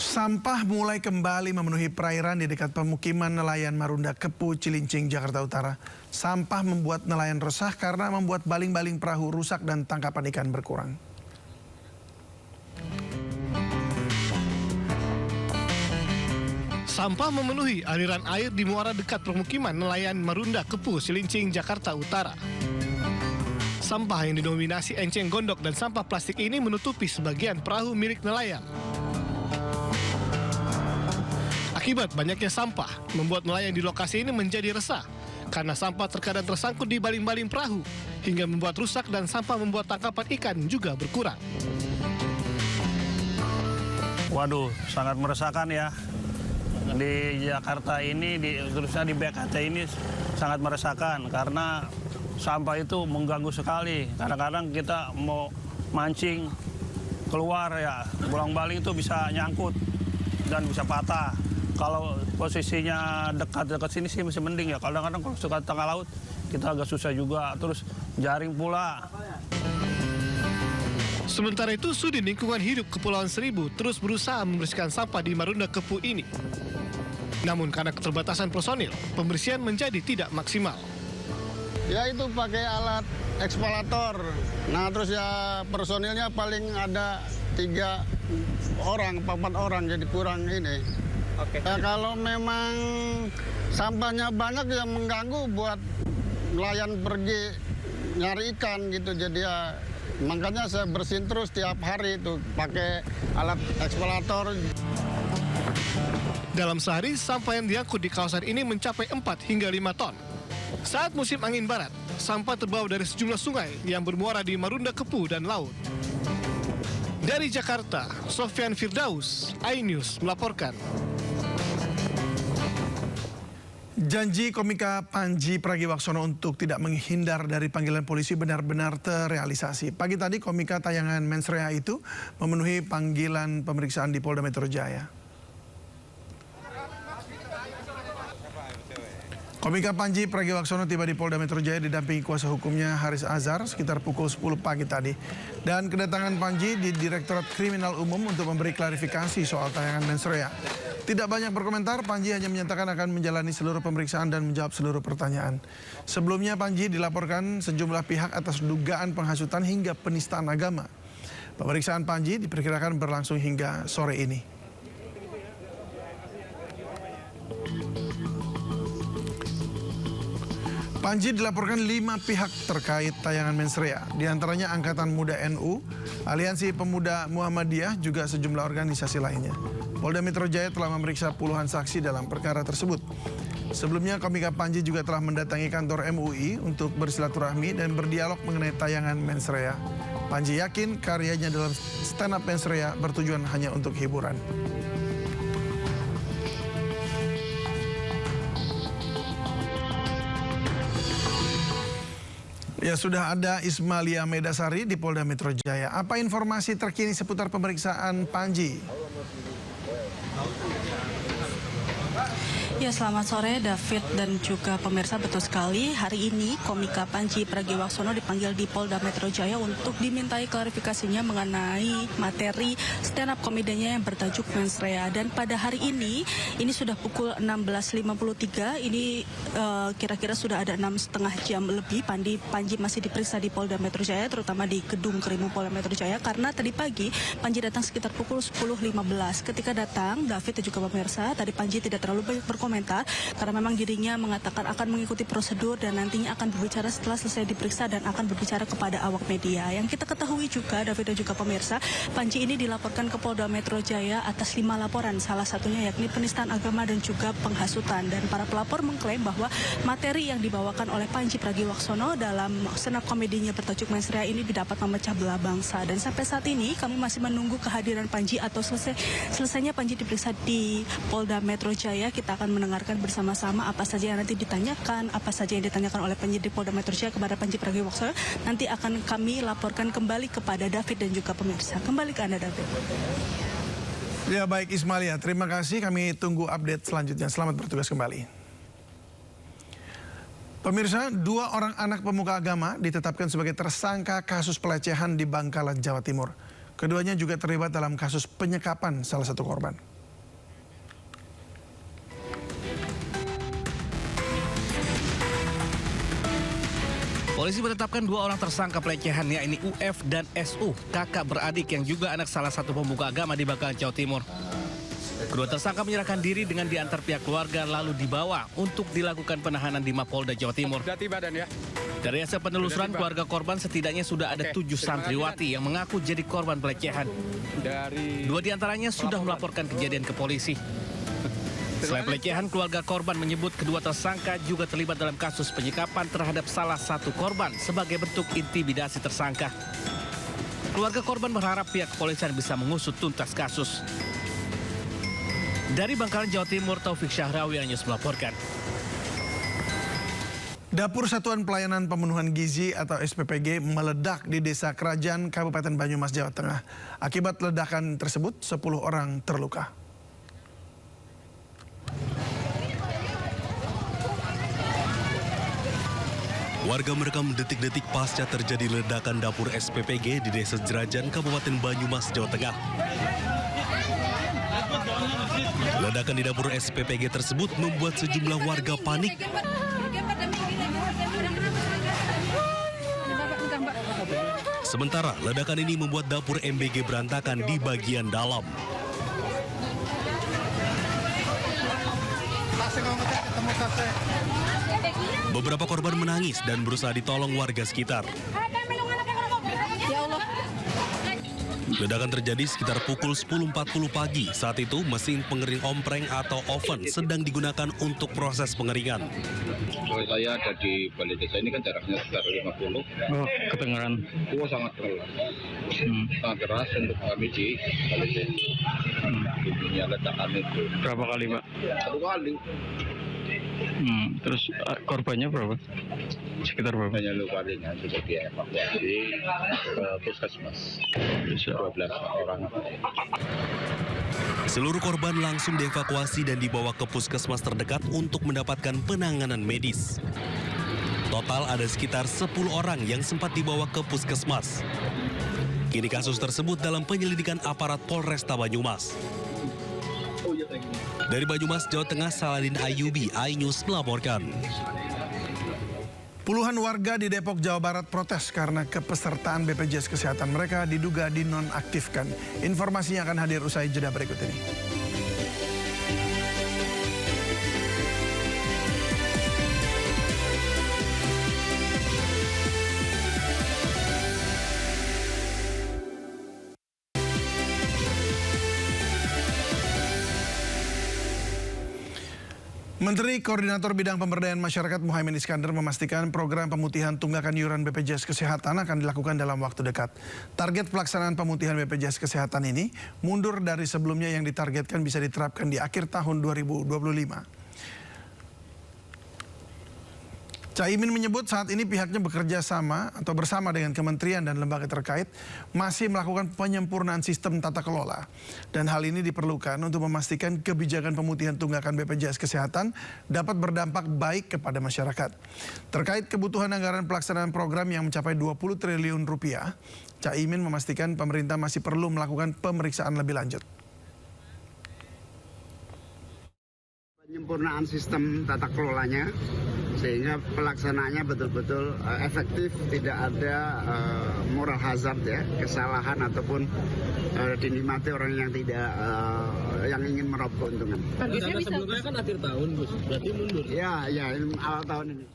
Sampah mulai kembali memenuhi perairan di dekat pemukiman nelayan Marunda Kepu, Cilincing, Jakarta Utara. Sampah membuat nelayan resah karena membuat baling-baling perahu rusak dan tangkapan ikan berkurang. Sampah memenuhi aliran air di muara dekat permukiman nelayan Marunda Kepu, Cilincing, Jakarta Utara. Sampah yang didominasi enceng gondok dan sampah plastik ini menutupi sebagian perahu milik nelayan. Akibat banyaknya sampah, membuat nelayan di lokasi ini menjadi resah karena sampah terkadang tersangkut di baling-baling perahu hingga membuat rusak dan sampah membuat tangkapan ikan juga berkurang. Waduh, sangat meresahkan ya. Di Jakarta ini, terusnya di BKT ini sangat meresahkan karena sampah itu mengganggu sekali. Kadang-kadang kita mau mancing keluar ya, baling-baling itu bisa nyangkut dan bisa patah. Kalau posisinya dekat-dekat sini sih masih mending ya. Kadang-kadang kalau suka tengah laut kita agak susah juga. Terus jaring pula. Sementara itu, Sudin Lingkungan Hidup Kepulauan Seribu terus berusaha membersihkan sampah di Marunda Kepu ini. Namun karena keterbatasan personil, pembersihan menjadi tidak maksimal. Ya itu pakai alat ekskavator. Nah terus ya personilnya paling ada 3 orang, 4 orang, jadi kurang ini. Oke. Ya, kalau memang sampahnya banyak yang mengganggu buat nelayan pergi nyari ikan gitu. Jadi ya makanya saya bersihin terus tiap hari itu pakai alat ekskavator. Dalam sehari, sampah yang diangkut di kawasan ini mencapai 4 hingga 5 ton. Saat musim angin barat, sampah terbawa dari sejumlah sungai yang bermuara di Marunda Kepu dan laut. Dari Jakarta, Sofyan Firdaus, iNews melaporkan. Janji komika Panji Pragiwaksono untuk tidak menghindar dari panggilan polisi benar-benar terrealisasi. Pagi tadi komika tayangan Mensrea itu memenuhi panggilan pemeriksaan di Polda Metro Jaya. Komika Panji Pragiwaksono tiba di Polda Metro Jaya didampingi kuasa hukumnya Haris Azhar sekitar pukul 10 pagi tadi. Dan kedatangan Panji di Direktorat Kriminal Umum untuk memberi klarifikasi soal tayangan Mensrea. Tidak banyak berkomentar, Panji hanya menyatakan akan menjalani seluruh pemeriksaan dan menjawab seluruh pertanyaan. Sebelumnya Panji dilaporkan sejumlah pihak atas dugaan penghasutan hingga penistaan agama. Pemeriksaan Panji diperkirakan berlangsung hingga sore ini. Panji dilaporkan 5 pihak terkait tayangan Mensrea, diantaranya Angkatan Muda NU, Aliansi Pemuda Muhammadiyah, juga sejumlah organisasi lainnya. Polda Metro Jaya telah memeriksa puluhan saksi dalam perkara tersebut. Sebelumnya komika Panji juga telah mendatangi kantor MUI untuk bersilaturahmi dan berdialog mengenai tayangan Mensrea. Panji yakin karyanya dalam stand up Mensrea bertujuan hanya untuk hiburan. Ya, sudah ada Ismalia Medasari di Polda Metro Jaya. Apa informasi terkini seputar pemeriksaan Panji? Ya, selamat sore David dan juga pemirsa. Betul sekali, hari ini komika Panji Pragiwaksono dipanggil di Polda Metro Jaya untuk dimintai klarifikasinya mengenai materi stand up komedinya yang bertajuk Mensrea. Dan pada hari ini sudah pukul 16.53, ini kira-kira sudah ada 6,5 jam lebih Panji masih diperiksa di Polda Metro Jaya, terutama di Gedung Krimu Polda Metro Jaya, karena tadi pagi Panji datang sekitar pukul 10.15. Ketika datang, David dan juga pemirsa, tadi Panji tidak terlalu banyak berkomentar karena memang dirinya mengatakan akan mengikuti prosedur dan nantinya akan berbicara setelah selesai diperiksa dan akan berbicara kepada awak media. Yang kita ketahui juga, David dan juga pemirsa, Panji ini dilaporkan ke Polda Metro Jaya atas 5 laporan, salah satunya yakni penistaan agama dan juga penghasutan. Dan para pelapor mengklaim bahwa materi yang dibawakan oleh Panji Pragiwaksono dalam stand up komedinya bertajuk Mensrea ini dapat memecah belah bangsa. Dan sampai saat ini kami masih menunggu kehadiran Panji atau selesainya Panji diperiksa di Polda Metro Jaya. Kita akan mendengarkan bersama-sama apa saja yang nanti ditanyakan, apa saja yang ditanyakan oleh penyidik Polda Metro Jaya kepada Panji Pragiwaksono. Nanti akan kami laporkan kembali kepada David dan juga pemirsa. Kembali ke Anda, David. Ya, baik Ismalia, terima kasih. Kami tunggu update selanjutnya. Selamat bertugas kembali. Pemirsa, 2 orang anak pemuka agama ditetapkan sebagai tersangka kasus pelecehan di Bangkalan, Jawa Timur. Keduanya juga terlibat dalam kasus penyekapan salah satu korban. Polisi menetapkan 2 orang tersangka pelecehan, yakni UF dan SU, kakak beradik yang juga anak salah satu pemuka agama di Bakalan, Jawa Timur. Kedua tersangka menyerahkan diri dengan diantar pihak keluarga lalu dibawa untuk dilakukan penahanan di Mapolda Jawa Timur. Dari hasil penelusuran keluarga korban setidaknya sudah ada 7 santriwati yang mengaku jadi korban pelecehan. 2 diantaranya sudah melaporkan kejadian ke polisi. Selain pelecehan, keluarga korban menyebut kedua tersangka juga terlibat dalam kasus penyekapan terhadap salah satu korban sebagai bentuk intimidasi tersangka. Keluarga korban berharap pihak kepolisian bisa mengusut tuntas kasus. Dari Bangkalan, Jawa Timur, Taufik Syahrawi News melaporkan. Dapur Satuan Pelayanan Pemenuhan Gizi atau SPPG meledak di Desa Kerajaan, Kabupaten Banyumas, Jawa Tengah. Akibat ledakan tersebut, 10 orang terluka. Warga merekam detik-detik pasca terjadi ledakan dapur SPPG di Desa Jerajan, Kabupaten Banyumas, Jawa Tengah. Ledakan di dapur SPPG tersebut membuat sejumlah warga panik. Sementara ledakan ini membuat dapur MBG berantakan di bagian dalam. Beberapa korban menangis dan berusaha ditolong warga sekitar. Ledakan terjadi sekitar pukul 10.40 pagi. Saat itu mesin pengering ompreng atau oven sedang digunakan untuk proses pengeringan. Kalau saya ada di balai desa ini kan jaraknya sekitar 50. Oh, kedengaran. Sangat keras. Sangat keras untuk kami di balai desa. Bunyinya ledakan itu. Berapa kali, Pak? 1 kali. Terus korbannya berapa? Sekitar berapa? Hanya lukanya sudah dievakuasi ke puskesmas. 12 orang. Seluruh korban langsung dievakuasi dan dibawa ke puskesmas terdekat untuk mendapatkan penanganan medis. Total ada sekitar 10 orang yang sempat dibawa ke puskesmas. Kini kasus tersebut dalam penyelidikan aparat Polresta Banyumas. Dari Banyumas, Jawa Tengah, Saladin Ayubi, iNews melaporkan. Puluhan warga di Depok, Jawa Barat protes karena kepesertaan BPJS Kesehatan mereka diduga dinonaktifkan. Informasinya akan hadir usai jeda berikut ini. Menteri Koordinator Bidang Pemberdayaan Masyarakat Muhaimin Iskandar memastikan program pemutihan tunggakan iuran BPJS Kesehatan akan dilakukan dalam waktu dekat. Target pelaksanaan pemutihan BPJS Kesehatan ini mundur dari sebelumnya yang ditargetkan bisa diterapkan di akhir tahun 2025. Caimin menyebut saat ini pihaknya bekerja sama atau bersama dengan kementerian dan lembaga terkait masih melakukan penyempurnaan sistem tata kelola. Dan hal ini diperlukan untuk memastikan kebijakan pemutihan tunggakan BPJS Kesehatan dapat berdampak baik kepada masyarakat. Terkait kebutuhan anggaran pelaksanaan program yang mencapai 20 triliun rupiah, Caimin memastikan pemerintah masih perlu melakukan pemeriksaan lebih lanjut. Penyempurnaan sistem tata kelolanya sehingga pelaksanaannya betul-betul efektif, tidak ada moral hazard ya, kesalahan ataupun dinikmati orang yang tidak yang ingin meraup keuntungan. Targetnya sebelumnya kan akhir tahun, Gus. Berarti mundur. Ya, awal tahun ini.